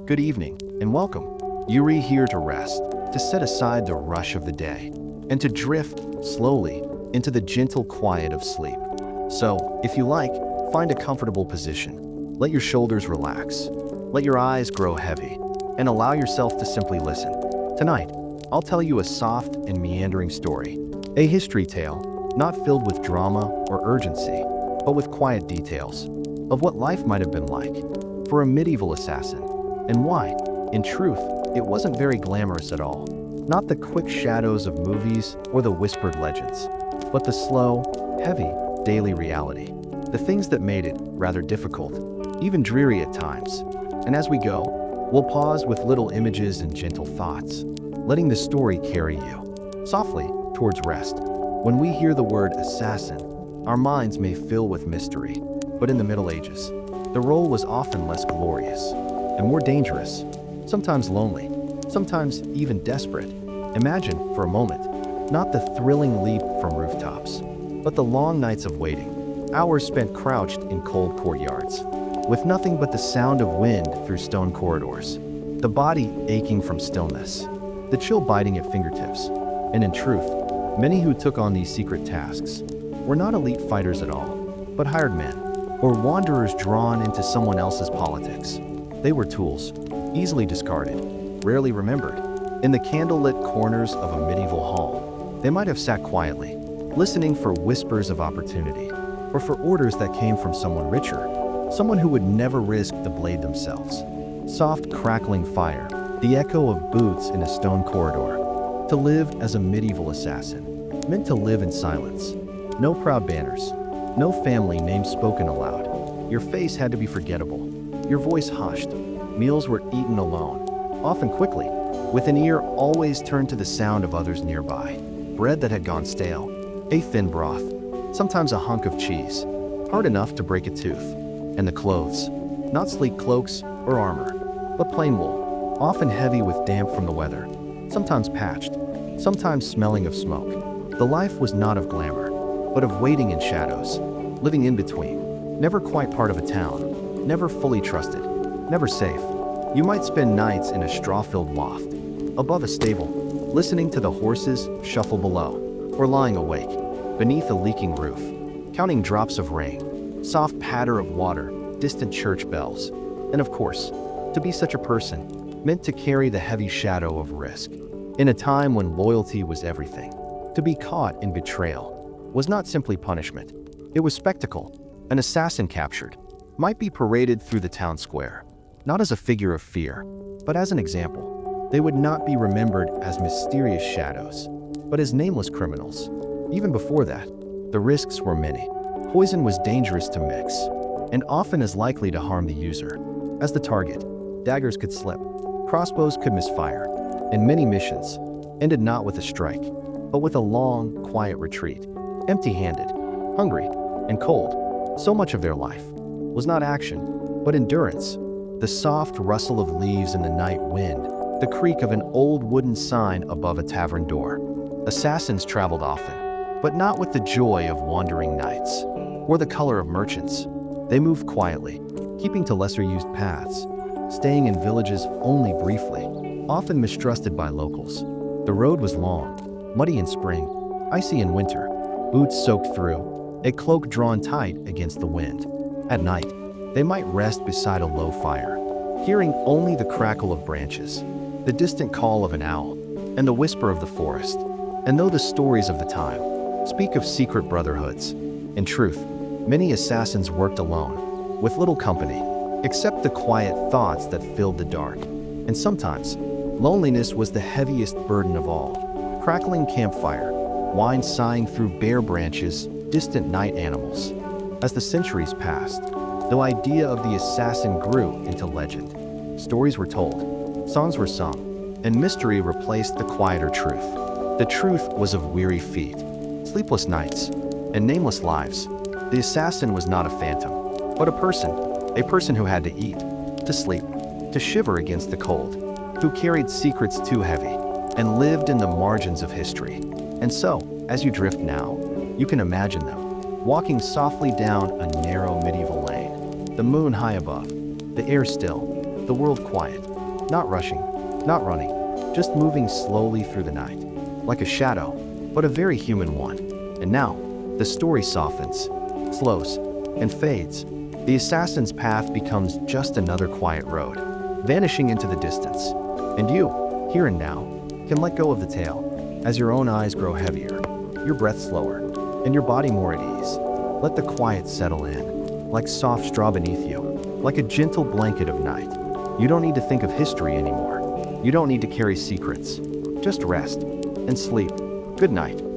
Good evening, and welcome. Yuri here to rest, to set aside the rush of the day, and to drift, slowly, into the gentle quiet of sleep. So, if you like, find a comfortable position. Let your shoulders relax. Let your eyes grow heavy, and allow yourself to simply listen. Tonight, I'll tell you a soft and meandering story. A history tale, not filled with drama or urgency, but with quiet details of what life might have been like for a medieval assassin, and why, in truth, it wasn't very glamorous at all. Not the quick shadows of movies or the whispered legends, but the slow, heavy, daily reality. The things that made it rather difficult, even dreary at times. And as we go, we'll pause with little images and gentle thoughts, letting the story carry you softly towards rest. When we hear the word assassin, our minds may fill with mystery, but in the Middle Ages, the role was often less glorious and more dangerous, sometimes lonely, sometimes even desperate. Imagine, for a moment, not the thrilling leap from rooftops, but the long nights of waiting, hours spent crouched in cold courtyards, with nothing but the sound of wind through stone corridors, the body aching from stillness, the chill biting at fingertips. And in truth, many who took on these secret tasks were not elite fighters at all, but hired men, or wanderers drawn into someone else's politics. They were tools, easily discarded, rarely remembered. In the candlelit corners of a medieval hall, they might have sat quietly, listening for whispers of opportunity, or for orders that came from someone richer, someone who would never risk the blade themselves. Soft, crackling fire, the echo of boots in a stone corridor. To live as a medieval assassin meant to live in silence. No proud banners, no family names spoken aloud. Your face had to be forgettable, your voice hushed. Meals were eaten alone, often quickly, with an ear always turned to the sound of others nearby. Bread that had gone stale, a thin broth, sometimes a hunk of cheese, hard enough to break a tooth. And the clothes, not sleek cloaks or armor, but plain wool, often heavy with damp from the weather, sometimes patched, sometimes smelling of smoke. The life was not of glamour, but of waiting in shadows, living in between, never quite part of a town, never fully trusted, never safe. You might spend nights in a straw-filled loft, above a stable, listening to the horses shuffle below, or lying awake, beneath a leaking roof, counting drops of rain, soft patter of water, distant church bells. And of course, to be such a person meant to carry the heavy shadow of risk. In a time when loyalty was everything, to be caught in betrayal was not simply punishment. It was spectacle. An assassin captured might be paraded through the town square, not as a figure of fear, but as an example. They would not be remembered as mysterious shadows, but as nameless criminals. Even before that, the risks were many. Poison was dangerous to mix, and often as likely to harm the user as the target. Daggers could slip, crossbows could misfire, and many missions ended not with a strike, but with a long, quiet retreat. Empty-handed, hungry, and cold, so much of their life was not action, but endurance. The soft rustle of leaves in the night wind, the creak of an old wooden sign above a tavern door. Assassins traveled often, but not with the joy of wandering knights, or the color of merchants. They moved quietly, keeping to lesser-used paths, staying in villages only briefly, often mistrusted by locals. The road was long, muddy in spring, icy in winter, boots soaked through, a cloak drawn tight against the wind. At night, they might rest beside a low fire, hearing only the crackle of branches, the distant call of an owl, and the whisper of the forest. And though the stories of the time speak of secret brotherhoods, in truth, many assassins worked alone, with little company, except the quiet thoughts that filled the dark. And sometimes, loneliness was the heaviest burden of all. Crackling campfire, wine sighing through bare branches, distant night animals. As the centuries passed, the idea of the assassin grew into legend. Stories were told, songs were sung, and mystery replaced the quieter truth. The truth was of weary feet, sleepless nights, and nameless lives. The assassin was not a phantom, but a person who had to eat, to sleep, to shiver against the cold, who carried secrets too heavy, and lived in the margins of history. And so, as you drift now, you can imagine them, walking softly down a narrow medieval lane, the moon high above, the air still, The world quiet. Not rushing, not running, just moving slowly through the night. Like a shadow, but a very human one. And now, the story softens, slows, and fades. The assassin's path becomes just another quiet road, vanishing into the distance. And you, here and now, can let go of the tale as your own eyes grow heavier, your breath slower, and your body more at ease. Let the quiet settle in, like soft straw beneath you, like a gentle blanket of night. You don't need to think of history anymore. You don't need to carry secrets. Just rest and sleep. Good night.